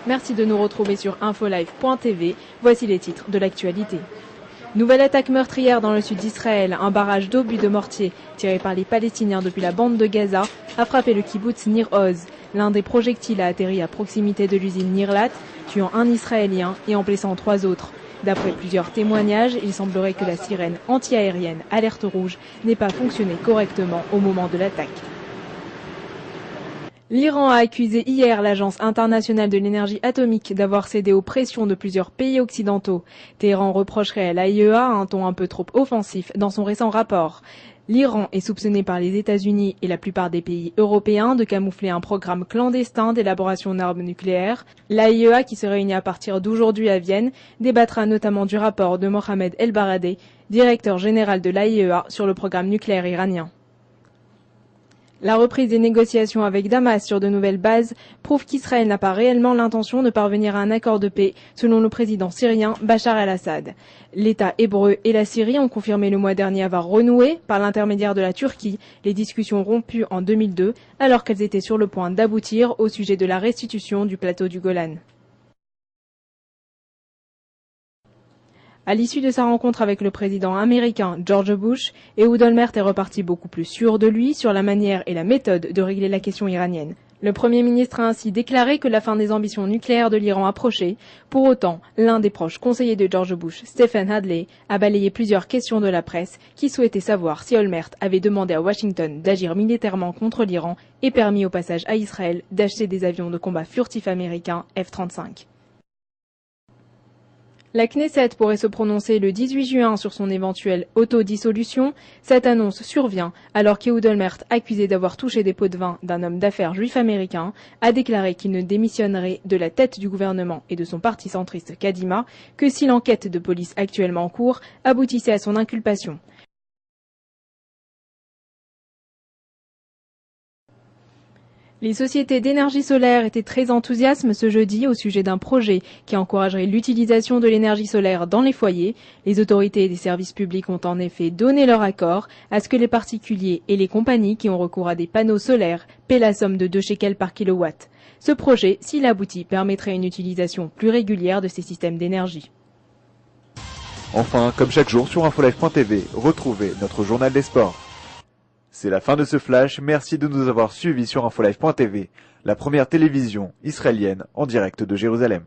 Merci de nous retrouver sur infolive.tv. Voici les titres de l'actualité. Nouvelle attaque meurtrière dans le sud d'Israël. Un barrage d'obus de mortier tiré par les Palestiniens depuis la bande de Gaza a frappé le kibboutz Nir Oz. L'un des projectiles a atterri à proximité de l'usine Nirlat, tuant un Israélien et en blessant 3 autres. D'après plusieurs témoignages, il semblerait que la sirène anti-aérienne Alerte Rouge n'ait pas fonctionné correctement au moment de l'attaque. L'Iran a accusé hier l'Agence internationale de l'énergie atomique d'avoir cédé aux pressions de plusieurs pays occidentaux. Téhéran reprocherait à l'AIEA un ton un peu trop offensif dans son récent rapport. L'Iran est soupçonné par les États-Unis et la plupart des pays européens de camoufler un programme clandestin d'élaboration d'armes nucléaires. L'AIEA, qui se réunit à partir d'aujourd'hui à Vienne, débattra notamment du rapport de Mohamed El-Baradei, directeur général de l'AIEA, sur le programme nucléaire iranien. La reprise des négociations avec Damas sur de nouvelles bases prouve qu'Israël n'a pas réellement l'intention de parvenir à un accord de paix, selon le président syrien Bachar el-Assad. L'État hébreu et la Syrie ont confirmé le mois dernier avoir renoué, par l'intermédiaire de la Turquie, les discussions rompues en 2002, alors qu'elles étaient sur le point d'aboutir au sujet de la restitution du plateau du Golan. À l'issue de sa rencontre avec le président américain George Bush, Ehud Olmert est reparti beaucoup plus sûr de lui sur la manière et la méthode de régler la question iranienne. Le Premier ministre a ainsi déclaré que la fin des ambitions nucléaires de l'Iran approchait. Pour autant, l'un des proches conseillers de George Bush, Stephen Hadley, a balayé plusieurs questions de la presse qui souhaitaient savoir si Olmert avait demandé à Washington d'agir militairement contre l'Iran et permis au passage à Israël d'acheter des avions de combat furtifs américains F-35. La Knesset pourrait se prononcer le 18 juin sur son éventuelle autodissolution. Cette annonce survient alors qu'Ehud Olmert, accusé d'avoir touché des pots de vin d'un homme d'affaires juif américain, a déclaré qu'il ne démissionnerait de la tête du gouvernement et de son parti centriste Kadima que si l'enquête de police actuellement en cours aboutissait à son inculpation. Les sociétés d'énergie solaire étaient très enthousiastes ce jeudi au sujet d'un projet qui encouragerait l'utilisation de l'énergie solaire dans les foyers. Les autorités des services publics ont en effet donné leur accord à ce que les particuliers et les compagnies qui ont recours à des panneaux solaires paient la somme de 2 shekels par kilowatt. Ce projet, s'il aboutit, permettrait une utilisation plus régulière de ces systèmes d'énergie. Enfin, comme chaque jour sur infolive.tv, retrouvez notre journal des sports. C'est la fin de ce flash, merci de nous avoir suivis sur infolive.tv, la première télévision israélienne en direct de Jérusalem.